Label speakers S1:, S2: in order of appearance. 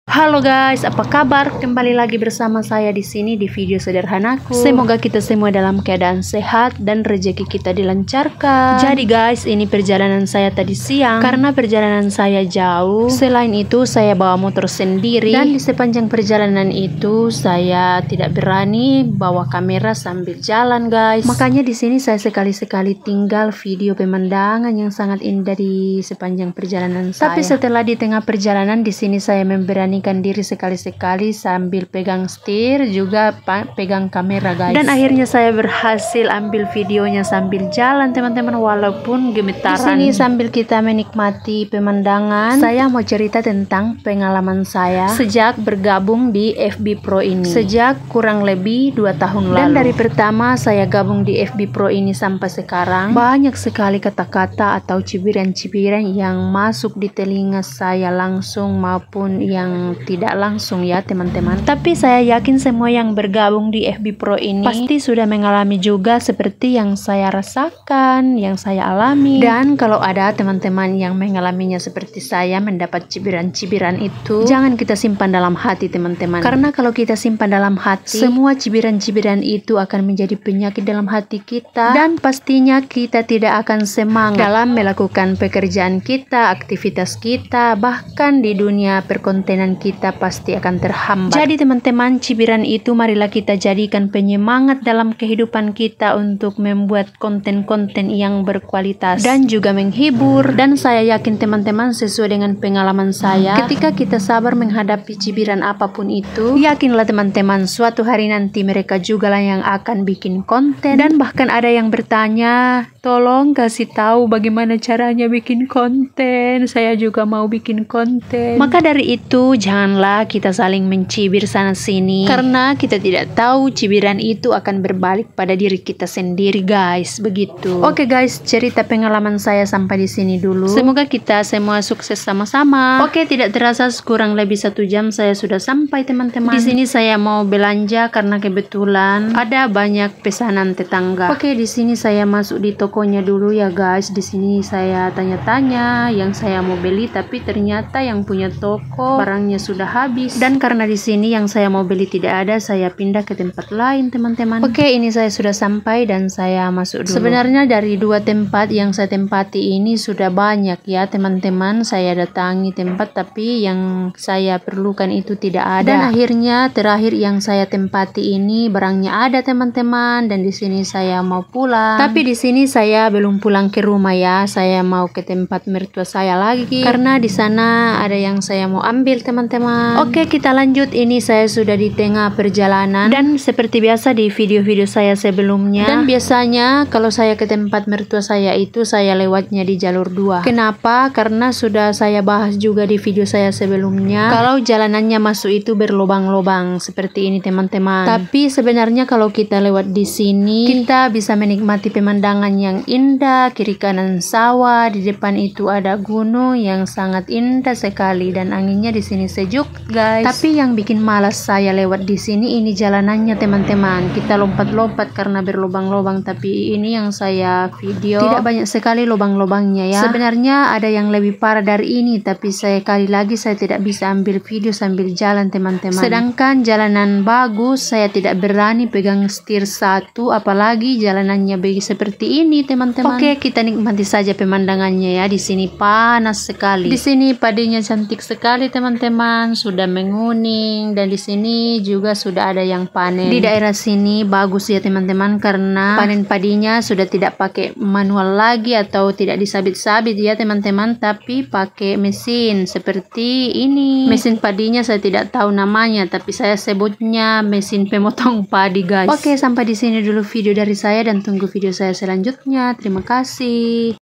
S1: Halo guys, apa kabar? Kembali lagi bersama saya di sini di video sederhanaku. Semoga kita semua dalam keadaan sehat dan rezeki kita dilancarkan. Jadi guys, ini perjalanan saya tadi siang. Karena perjalanan saya jauh, selain itu saya bawa motor sendiri. Dan di sepanjang perjalanan itu saya tidak berani bawa kamera sambil jalan guys. Makanya di sini saya sekali-sekali tinggal video pemandangan yang sangat indah di sepanjang perjalanan saya. Tapi setelah di tengah perjalanan di sini saya memberanikan diri sekali-sekali sambil pegang setir juga pegang kamera guys. Dan akhirnya saya berhasil ambil videonya sambil jalan teman-teman, walaupun gemetaran. Di sini sambil kita menikmati pemandangan, saya mau cerita tentang pengalaman saya sejak bergabung di FB Pro ini. Sejak kurang lebih 2 tahun lalu. Dan dari pertama saya gabung di FB Pro ini sampai sekarang, banyak sekali kata-kata atau cibiran-cibiran yang masuk di telinga saya langsung maupun yang tidak langsung ya teman-teman. Tapi saya yakin semua yang bergabung di FB Pro ini pasti sudah mengalami juga seperti yang saya rasakan, yang saya alami. Dan kalau ada teman-teman yang mengalaminya seperti saya, mendapat cibiran-cibiran itu, jangan kita simpan dalam hati teman-teman. Karena kalau kita simpan dalam hati, semua cibiran-cibiran itu akan menjadi penyakit dalam hati kita, dan pastinya kita tidak akan semangat dalam melakukan pekerjaan kita, aktivitas kita, bahkan di dunia perkontenan kita pasti akan terhambat. Jadi teman-teman, cibiran itu marilah kita jadikan penyemangat dalam kehidupan kita untuk membuat konten-konten yang berkualitas dan juga menghibur. Dan saya yakin teman-teman, sesuai dengan pengalaman saya, ketika kita sabar menghadapi cibiran apapun itu, yakinlah teman-teman, suatu hari nanti mereka juga lah yang akan bikin konten. Dan bahkan ada yang bertanya, tolong kasih tahu bagaimana caranya bikin konten, saya juga mau bikin konten. Maka dari itu janganlah kita saling mencibir sana sini, karena kita tidak tahu cibiran itu akan berbalik pada diri kita sendiri guys. Begitu. Oke guys, cerita pengalaman saya sampai di sini dulu. Semoga kita semua sukses sama-sama. Oke, tidak terasa kurang lebih 1 jam saya sudah sampai teman-teman. Di sini saya mau belanja karena kebetulan ada banyak pesanan tetangga. Oke, di sini saya masuk di tokonya dulu ya guys. Di sini saya tanya-tanya yang saya mau beli, tapi ternyata yang punya toko barangnya sudah habis. Dan karena di sini yang saya mau beli tidak ada, saya pindah ke tempat lain teman-teman. Oke, ini saya sudah sampai dan saya masuk dulu. Sebenarnya dari 2 tempat yang saya tempati ini sudah banyak ya teman-teman. Saya datangi tempat tapi yang saya perlukan itu tidak ada. Dan akhirnya terakhir yang saya tempati ini barangnya ada teman-teman, dan di sini saya mau pulang. Tapi di sini saya belum pulang ke rumah ya. Saya mau ke tempat mertua saya lagi karena di sana ada yang saya mau ambil teman-teman. Oke, kita lanjut. Ini saya sudah di tengah perjalanan dan seperti biasa di video-video saya sebelumnya, dan biasanya kalau saya ke tempat mertua saya itu saya lewatnya di jalur 2. Kenapa? Karena sudah saya bahas juga di video saya sebelumnya kalau jalanannya masuk itu berlobang-lobang seperti ini teman-teman. Tapi sebenarnya kalau kita lewat di sini, kita bisa menikmati pemandangan yang indah, kiri kanan sawah, di depan itu ada gunung yang sangat indah sekali dan anginnya di sini sejuk guys. Tapi yang bikin malas saya lewat di sini ini jalanannya teman-teman. Kita lompat-lompat karena berlubang-lubang, tapi ini yang saya video tidak banyak sekali lubang-lubangnya ya. Sebenarnya ada yang lebih parah dari ini, tapi sekali lagi saya tidak bisa ambil video sambil jalan teman-teman. Sedangkan jalanan bagus, saya tidak berani pegang setir satu, apalagi jalanannya seperti ini teman-teman. Oke, kita nikmati saja pemandangannya ya. Di sini panas sekali. Di sini padinya cantik sekali teman-teman, sudah menguning, dan di sini juga sudah ada yang panen. Di daerah sini bagus ya teman-teman, karena panen padinya sudah tidak pakai manual lagi atau tidak disabit-sabit ya teman-teman, tapi pakai mesin seperti ini. Mesin padinya saya tidak tahu namanya, tapi saya sebutnya mesin pemotong padi guys. Oke, sampai di sini dulu video dari saya dan tunggu video saya selanjutnya. Terima kasih.